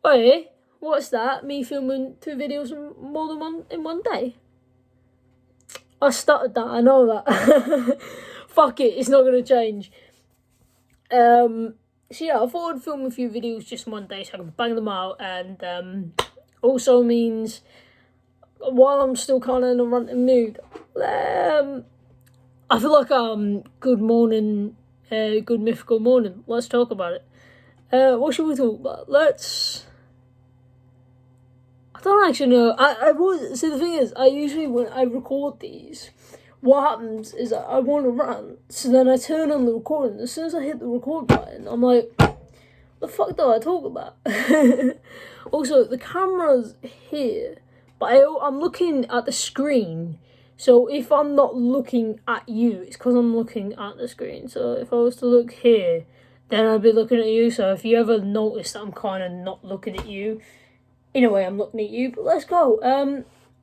Hey, what's that? Me filming 2 videos more than one in one day? I started that, I know that. Fuck it, it's not gonna change. So yeah, I thought I'd film a few videos just in one day so I can bang them out, and also means while I'm still kind of in a ranting mood, I feel like good morning, good mythical morning. Let's talk about it. What should we talk about? I don't actually know. I was see the thing is I usually when I record these, what happens is I want to rant, so then I turn on the recording. As soon as I hit the record button, I'm like, the fuck do I talk about? Also, the camera's here, but I'm looking at the screen. So if I'm not looking at you, it's because I'm looking at the screen. So if I was to look here, then I'd be looking at you. So if you ever notice that I'm kind of not looking at you, in a way I'm looking at you. But let's go.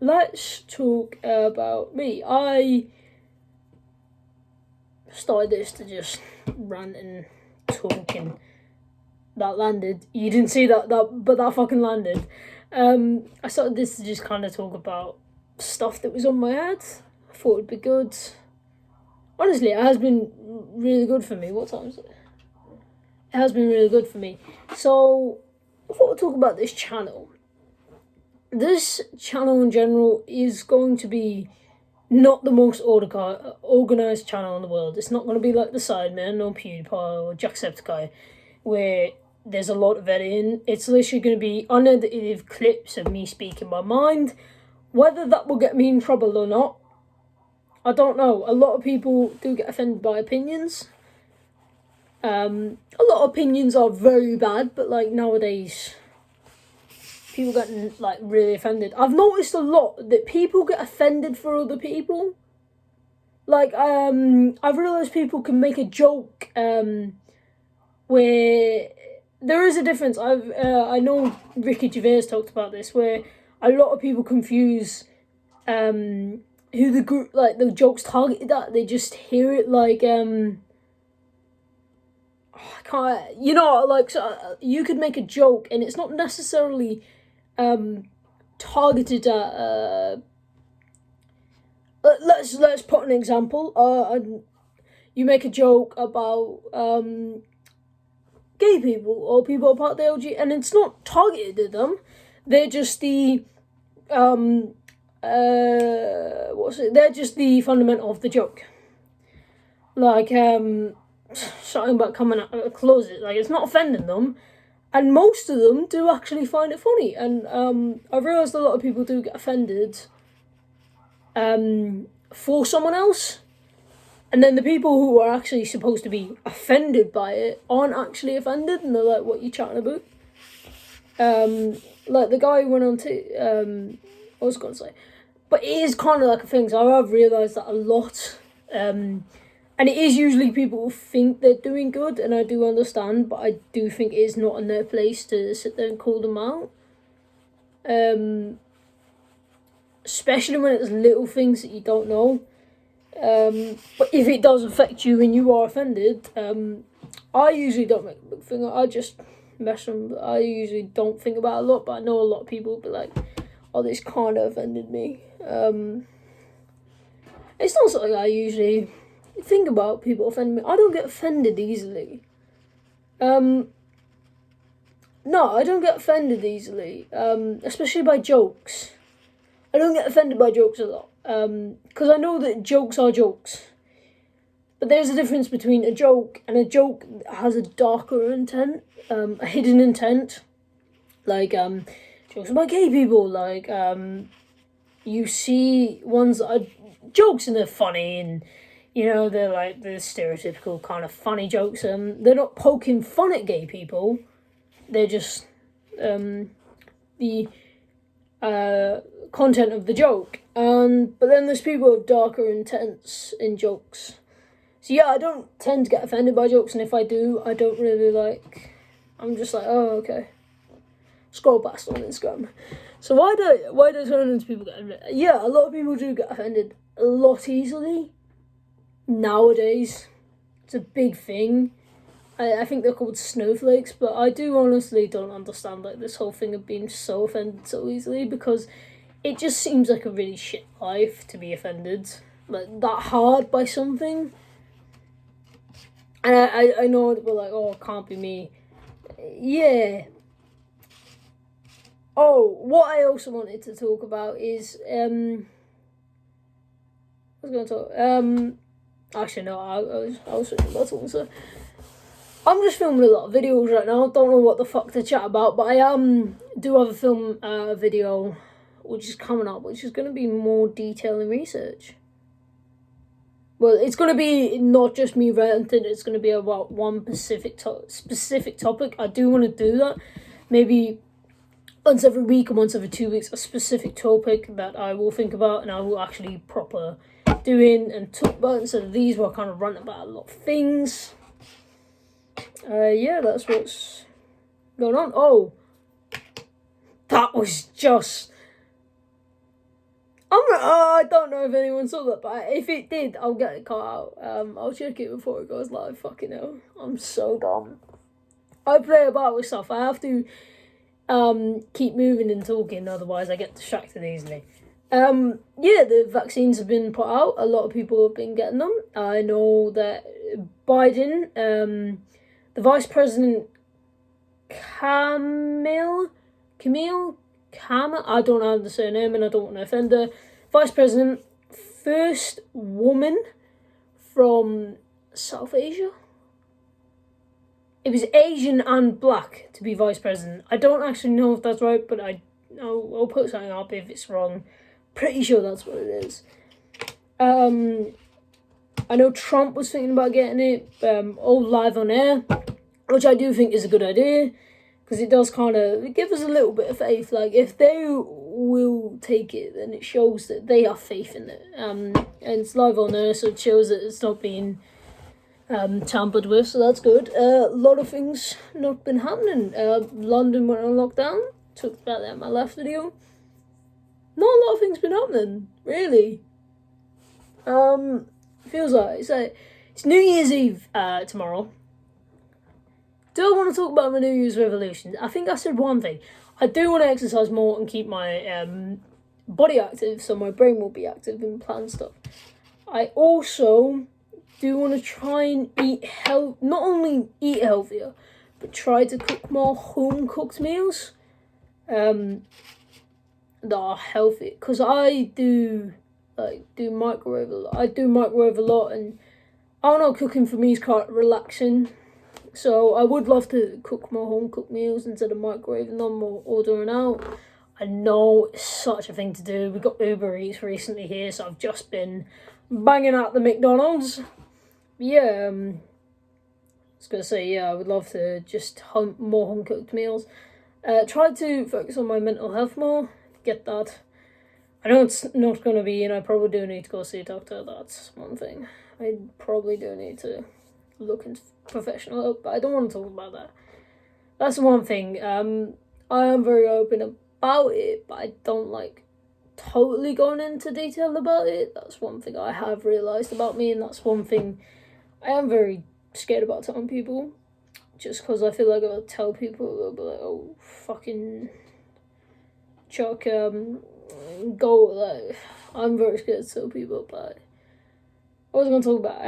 Let's talk about me. I started this to just rant and talk, and that landed. You didn't see that, but that fucking landed. I started this to just kind of talk about stuff that was on my head. I thought it'd be good. Honestly, it has been really good for me. What time is it? It has been really good for me. So, I thought I'd talk about this channel. This channel in general is going to be not the most organised channel in the world. It's not going to be like the Sidemen or PewDiePie or Jacksepticeye, where there's a lot of editing. It's literally going to be unedited clips of me speaking my mind. Whether that will get me in trouble or not, I don't know. A lot of people do get offended by opinions. A lot of opinions are very bad, but like nowadays, people getting like really offended. I've noticed a lot that people get offended for other people. Like I've realised people can make a joke where there is a difference. I know Ricky Gervais talked about this, where a lot of people confuse who the group, like the jokes targeted at. They just hear it like I can't, you know, like so, you could make a joke and it's not necessarily targeted at let's put an example. You make a joke about gay people or people part of the LG, and it's not targeted at them. They're just the they're just the fundamental of the joke. Like something about coming out of a closet. Like, it's not offending them, and most of them do actually find it funny. And I've realised a lot of people do get offended for someone else, and then the people who are actually supposed to be offended by it aren't actually offended, and they're like, what are you chatting about? Like the guy who went on to I was going to say, but it is kind of like a thing. So I've realised that a lot, and it is usually people who think they're doing good, and I do understand, but I do think it is not in their place to sit there and call them out. Especially when it's little things that you don't know. But if it does affect you and you are offended, I usually don't make a big thing. I just mess them. I usually don't think about it a lot, but I know a lot of people will be like, oh, this kind of offended me. It's not something I usually think about. People offend me. I don't get offended easily. No, I don't get offended easily, especially by jokes. I don't get offended by jokes a lot, because I know that jokes are jokes. But there's a difference between a joke and a joke that has a darker intent, a hidden intent. Like, jokes about gay people, like, you see ones that are jokes and they're funny, and, you know, they're like the stereotypical kind of funny jokes. They're not poking fun at gay people. They're just the content of the joke. But then there's people with darker intents in jokes. So yeah, I don't tend to get offended by jokes, and if I do, I don't really like. I'm just like, oh, okay. Scroll past on Instagram. So why do tournaments people get offended? Yeah, a lot of people do get offended a lot easily. Nowadays, it's a big thing. I think they're called snowflakes, but I do honestly don't understand like this whole thing of being so offended so easily, because it just seems like a really shit life to be offended like that hard by something. And I know we're like, oh, it can't be me. Yeah. Oh, what I also wanted to talk about is I was going to talk actually no, I was switching about so I'm just filming a lot of videos right now. Don't know what the fuck to chat about, but I do have a film video which is coming up, which is going to be more detail and research. Well, it's going to be not just me ranting. It's going to be about one specific topic. I do want to do that. Maybe once every week or once every 2 weeks, a specific topic that I will think about and I will actually proper doing and talk about. Instead of these, where I kind of rant about a lot of things. Yeah, that's what's going on. Oh, that was just... I don't know if anyone saw that, but if it did, I'll get it cut out. I'll check it before it goes live. Fucking hell, I'm so dumb. I play about with stuff. I have to keep moving and talking, otherwise I get distracted easily. Yeah, the vaccines have been put out. A lot of people have been getting them. I know that Biden, the Vice President Camille, I don't know the surname and I don't want to offend her. Vice President, first woman from South Asia. It was Asian and black to be vice president. I don't actually know if that's right, but I'll put something up if it's wrong. Pretty sure that's what it is. I know Trump was thinking about getting it all live on air, which I do think is a good idea, because it does kind of give us a little bit of faith. Like, if they will take it, then it shows that they have faith in it. And it's live on air, so it shows that it's not being tampered with, so that's good. A lot of things not been happening. London went on lockdown. Talked about that in my last video. Not a lot of things been happening, really. Feels like it's New Year's Eve tomorrow. Do I want to talk about my New Year's resolutions? I think I said one thing. I do want to exercise more and keep my body active, so my brain will be active and plan stuff. I also do want to try and not only eat healthier, but try to cook more home-cooked meals that are healthy. Because I do microwave a lot. I do microwave a lot, and I don't know, cooking for me is quite relaxing. So I would love to cook more home-cooked meals instead of microwaving them or ordering out. I know it's such a thing to do. We got Uber Eats recently here, so I've just been banging out the McDonald's. Yeah, I was going to say, yeah, I would love to just more home-cooked meals. Try to focus on my mental health more, get that. I know it's not going to be, and I probably do need to go see a doctor, that's one thing. I probably do need to look into professional help, but I don't want to talk about that. That's one thing. I am very open about it, but I don't like totally going into detail about it. That's one thing I have realised about me, and that's one thing I am very scared about telling people, just because I feel like if I tell people, they'll be like, oh, fucking Chuck, go, like, I'm very scared to tell people about it. What was I going to talk about?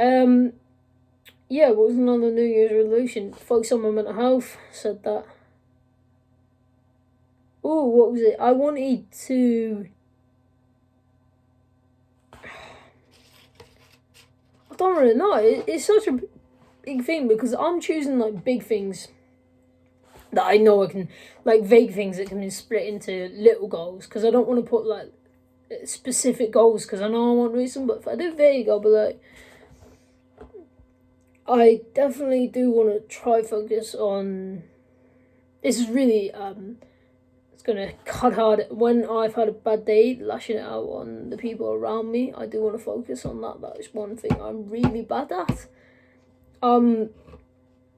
Yeah, what was another New Year's resolution? Focus on my mental health, said that. Oh, what was it? I wanted to... I don't really know. It's such a big thing, because I'm choosing, like, big things that I know I can... Like, vague things that can be split into little goals, because I don't want to put, like, specific goals, because I know I want to do some, but if I do vague, I'll be like... I definitely do want to try focus on... This is really, it's going to cut hard. When I've had a bad day, lashing it out on the people around me, I do want to focus on that. That is one thing I'm really bad at. One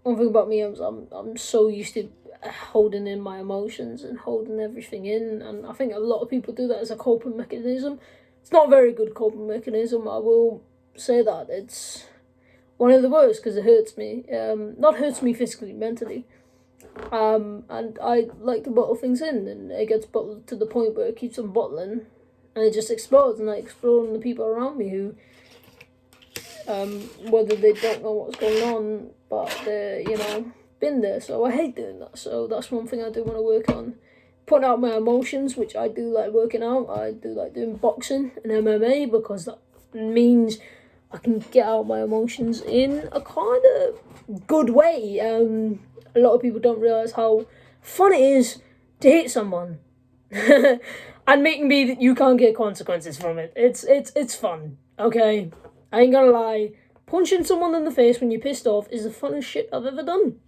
thing about me is I'm so used to holding in my emotions and holding everything in, and I think a lot of people do that as a coping mechanism. It's not a very good coping mechanism, I will say that. one of the worst because it hurts me. Not hurts me physically, mentally. And I like to bottle things in, and it gets bottled to the point where it keeps on bottling, and it just explodes, and I explode on the people around me who, whether they don't know what's going on, but they're, been there. So I hate doing that. So that's one thing I do want to work on. Putting out my emotions, which I do like working out. I do like doing boxing and MMA because that means I can get out my emotions in a kind of good way. A lot of people don't realise how fun it is to hit someone. And making me that you can't get consequences from it. It's fun, okay? I ain't gonna lie. Punching someone in the face when you're pissed off is the funnest shit I've ever done.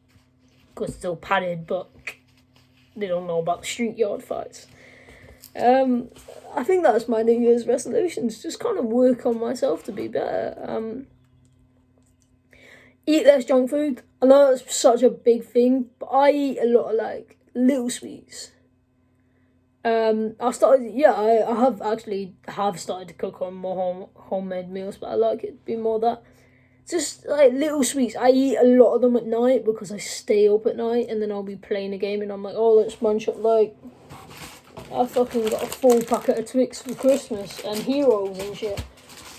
Because it's all padded, but they don't know about the street yard fights. I think that's my New Year's resolutions. Just kind of work on myself to be better. Eat less junk food. I know that's such a big thing, but I eat a lot of like little sweets. I have started to cook on more homemade meals, but I like it to be more that. Just like little sweets. I eat a lot of them at night because I stay up at night, and then I'll be playing a game and I'm like, oh, let's munch up like, I fucking got a full packet of Twix for Christmas and Heroes and shit.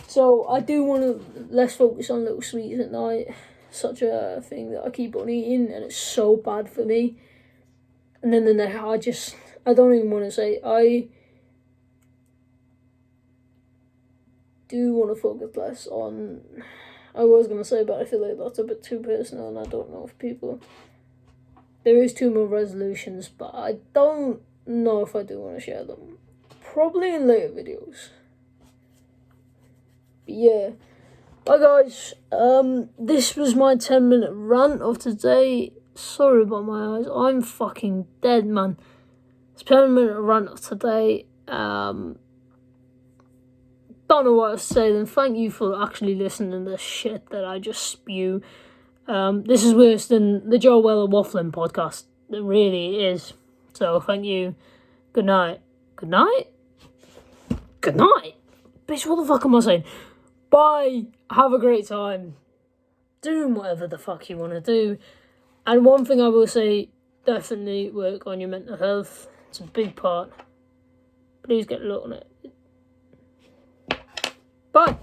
So I do want to less focus on little sweets at night. Such a thing that I keep on eating, and it's so bad for me. And then I don't even want to say, I do want to focus less on, I was going to say, but I feel like that's a bit too personal, and I don't know if people, there is 2 more resolutions, but I don't know if I do want to share them. Probably in later videos. But yeah. Bye guys. This was my 10-minute rant of today. Sorry about my eyes. I'm fucking dead, man. It's 10-minute rant of today. Don't know what to say then. Thank you for actually listening to the shit that I just spew. This is worse than the Joe Weller Waffling podcast. It really is. So thank you. Good night. Good night? Good night? Bitch, what the fuck am I saying? Bye. Have a great time. Doing whatever the fuck you want to do. And one thing I will say, definitely work on your mental health. It's a big part. Please get a look on it. Bye.